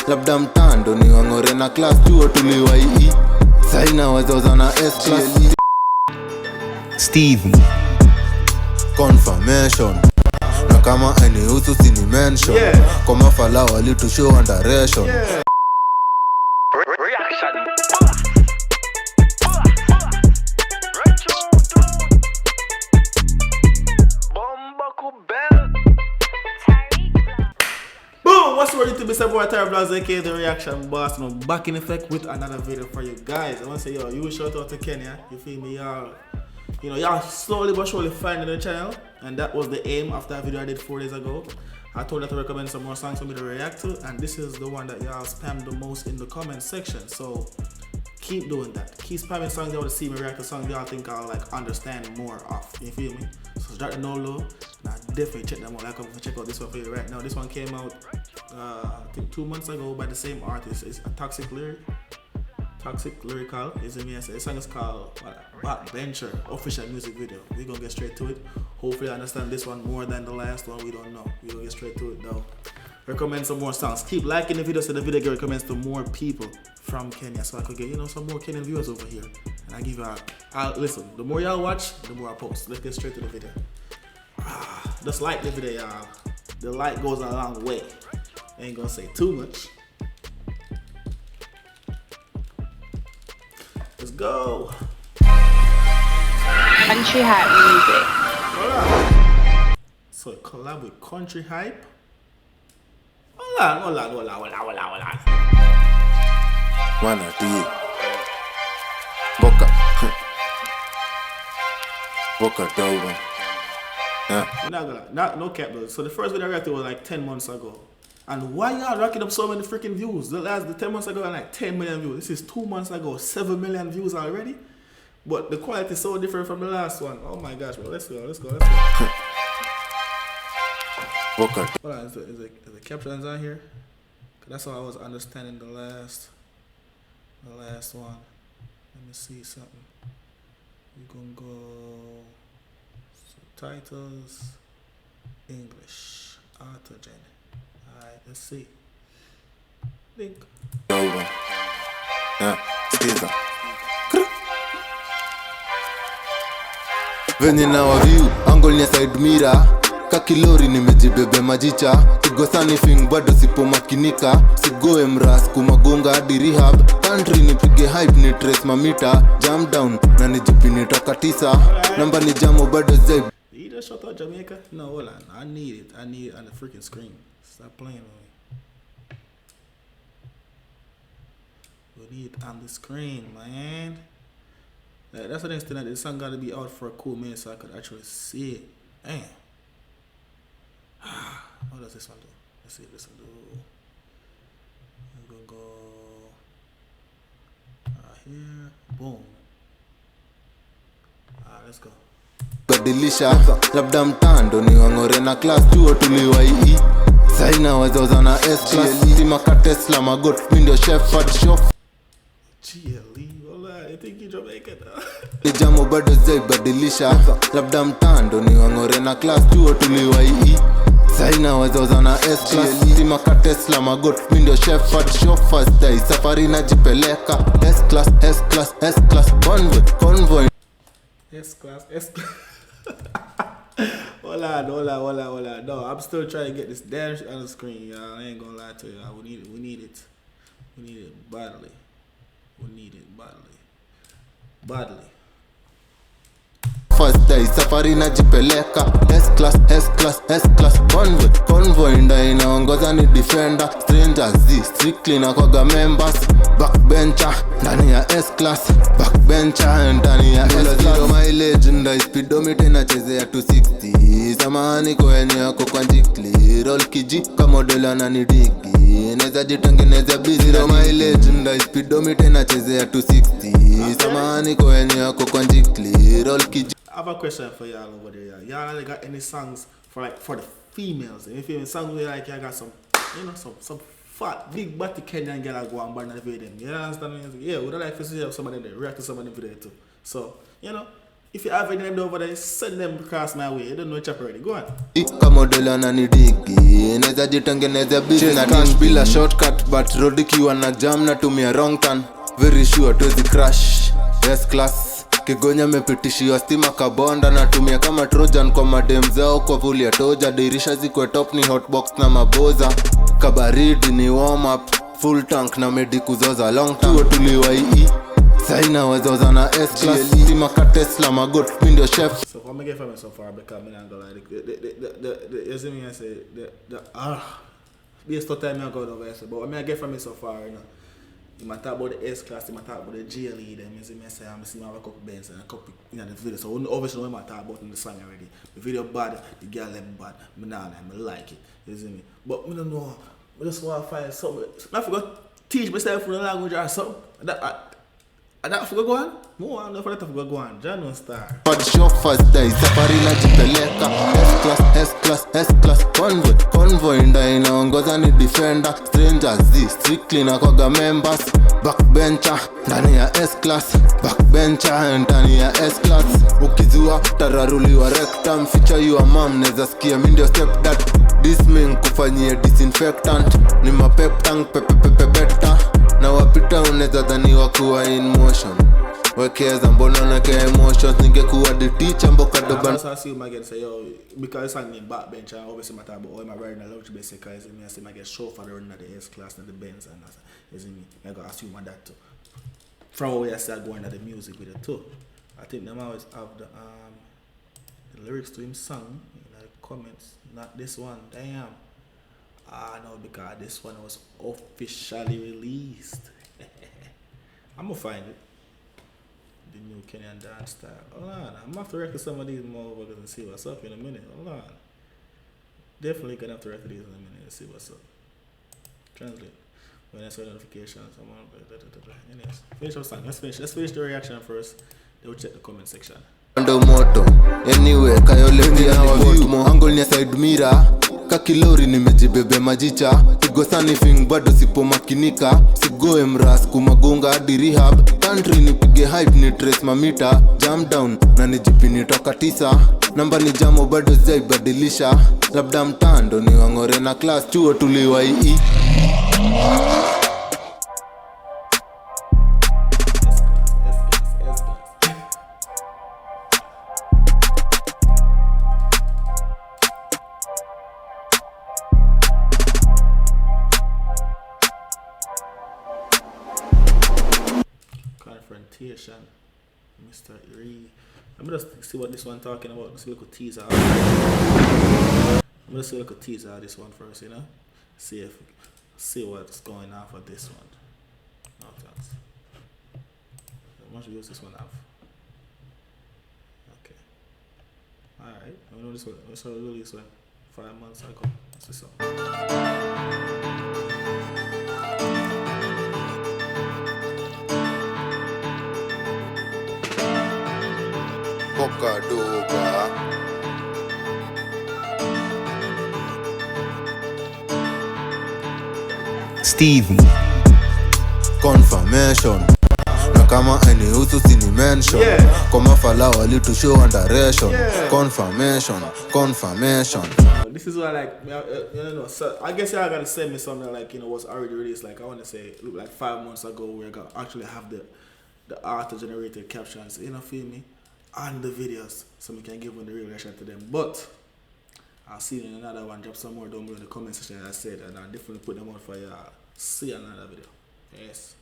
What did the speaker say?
labda mtando ni wangore na class 2 tuliwaii. Saina wazoza na S class Steven confirmation. Na kama anihusu sini mention, kwa mafala wali to show and direction. Reaction. Boom! What's ready to be said boy Tyre Vlogs, aka the reaction boss, and I'm back in effect with another video for you guys. I want to say yo, you shout out to Kenya, you feel me, y'all. You know, y'all slowly but surely finding the channel, and that was the aim of that video I did 4 days ago. I told you to recommend some more songs for me to react to, and this is the one that y'all spammed the most in the comment section. So keep doing that. Keep spamming songs y'all want to see me react to songs y'all think I'll like understand more of. You feel me? So start to know low. Now definitely check them out. Like I'm gonna check out this one for you right now. This one came out I think 2 months ago by the same artist. It's a toxiclyrikali. Is it me? The song is called Backbencher official music video. We're gonna get straight to it. Hopefully I understand this one more than the last one. We don't know. We're gonna get straight to it though. Recommend some more songs. Keep liking the video so the video get recommends to more people from Kenya, so I could get, you know, some more Kenyan viewers over here. And I give you listen, the more y'all watch, the more I post. Let's get straight to the video. Just like the video, y'all. The like goes a long way. Ain't gonna say too much. Let's go. Countreehype music. Alright. So collab with countreehype. Hold on. Wana tii Boka Boka dogo. Yeah. No cap though. So the first video I reacted was like 10 months ago. And why y'all racking up so many freaking views? The 10 months ago I had like 10 million views. This is 2 months ago, 7 million views already. But the quality is so different from the last one. Oh my gosh, bro. Let's go. Boka Hold on, is the captions on here? Cause that's how I was understanding the last one. Let me see something. We're gonna go subtitles, English, autogen. Alright, let's see. Link. dogo. Skiza venye na waview angle ni side mirror. Kakilori nimejibebe majicha. Sigosani fing bado sipo makinika. Sigoe mras kumagonga hadi rehab. Country nipige hype ni trace mamita. Jam down na nijipini toka 9. Namba ni jamo bado zaib. You just shut out Jamaica? No, hold on. I need it on the freaking screen. Stop playing with me. We need it on the screen, man. That's the next thing. This song gotta be out for a cool minute so I could actually see it. Damn. What does this one do? Let's see what this one do. I'm gonna go here. Boom. Alright, let's go. Badilisha labda mtando ni wangore na class 2 tuliwaii. Saina wazoza na S class tima ka Tesla magot window shepherd shop. GLE, hola, I think you Jamaican. Nijamo bado zaib badilisha labda mtando ni wangore na class 2 tuliwaii. Saina wazoza na S class tima ka Tesla magot window shepherd shop first day safari najipeleka S class convoy S class. Hola. No, I'm still trying to get this damn shit on the screen, y'all. I ain't gonna lie to y'all. We need it. We need it badly. first day safari najipeleka S class convoy nda inaongoza ni defender strangers strictly na kwaga members backbencher ndani ya S class backbencher ndani ya S class mileage nda speedometer inachezea 260 samahani kwenye yako kwa jikli roll kiji kama model ananidiki neza jitengeneza busy mileage nda speedometer inachezea 260 samahani kwenye yako kwa jikli roll kiji. I have a question for y'all over there, y'all. Y'all got any songs for the females? If you songs where like I got some, you know, some fat, big body Kenyan girl go and burn the video. You understand me? Yeah, would I like to see somebody there react to somebody video too? So, you know, If you have any of them over there, send them across my way. You don't know which already. Go on. Kama dola na nidiki neza jitengeneza business na cash bila shortcut but road ikiwa na jam na tumia wrong turn very sure tuwezi crash S class Kigonya mepitishiwa stima kabonda na tumia kama Trojan kwa madem zao kwa vuli ya toja dirisha zikwe top ni hotbox na maboza kabaridi ni warm up full tank na medi kuzoza long time tuliwai Saina wazoza na S class stima ka Tesla magot window chef. So what I get from it so far because I'm not gonna lie, you see me I say this time I'm going over but what I get from it so far, you know, you might talk about the S class, you might talk about the GLE, then you see me say I'm seeing a couple bands and a couple the video. So obviously we might talk about in the song already. The video bad, the girl them bad, me nah I like it. You see me? But me don't know. I just wanna find something. I forgot teach myself the language or something. And that forgot go on? No, I don't know if that forgot go on. John no star. For the show first day, safari na jipeleka S class convoy nda inaongoza ni defender strangers z strictly na koga members backbencher ndani ya S class backbencher ndani ya S class ukizua tararuliwa rectum feature your mom neza sikia mimi ndio step dad this mean kufanyia disinfectant ni mapep tank beta na wapita unaweza dhaniwa kuwa in motion wekeza mbona nake emotions ningekuwa the teacher mboka doban. So I see my get say yo because it's on the backbench and obviously my talk about all my riding a lunch basically is me I say my get chauffeur running at the S class and the Benz and that is me I got assume on that too from where I start going at the music with it too. I think them always have the lyrics to him song in the comments, not this one. Damn. No, because this one was officially released. I'm gonna find it. The new Kenyan dance style. Hold on, I'm gonna have to record some of these motherfuckers and see what's up in a minute. Hold on. Definitely gonna have to record these in a minute and see what's up. Translate. When I saw notifications, I'm on. Anyways, finish our song. Let's finish the reaction first. Then we'll check the comment section. Ndo moto anyway kayoleti na view angle ni side mirror kakilori nimejibebe majicha pigo sunnyfing bado sipo makinika sigoe mras kumagunga hadi rehab country nipige hype ni trace mamita jam down na nijipini toka 9 namba ni jamo bado zaibadilisha labda mtando ni wangore na class chuo tuliwai confrontation, Mr. Iri. I'm gonna see what this one talking about. Let's look at teaser. I'm gonna see a little teaser of this one first, you know. See what's going on for this one. No thanks. How much use this one have? Okay. Alright. I know this one. I saw the release one 5 months ago. That's the song. Doga Stevie confirmation na kama anihusu sini mention kwa mafala walitushow direction confirmation. This is what like you know so I guess y'all gotta send me something like, you know, what's already released. Like I want to say look like 5 months ago where I got actually have the auto generated captions, you know, feel me, on the videos so we can give them the real reaction to them. But I'll see you in another one. Drop some more down below in the comment section as I said, and I'll definitely put them on for y'all. See you in another video. Yes.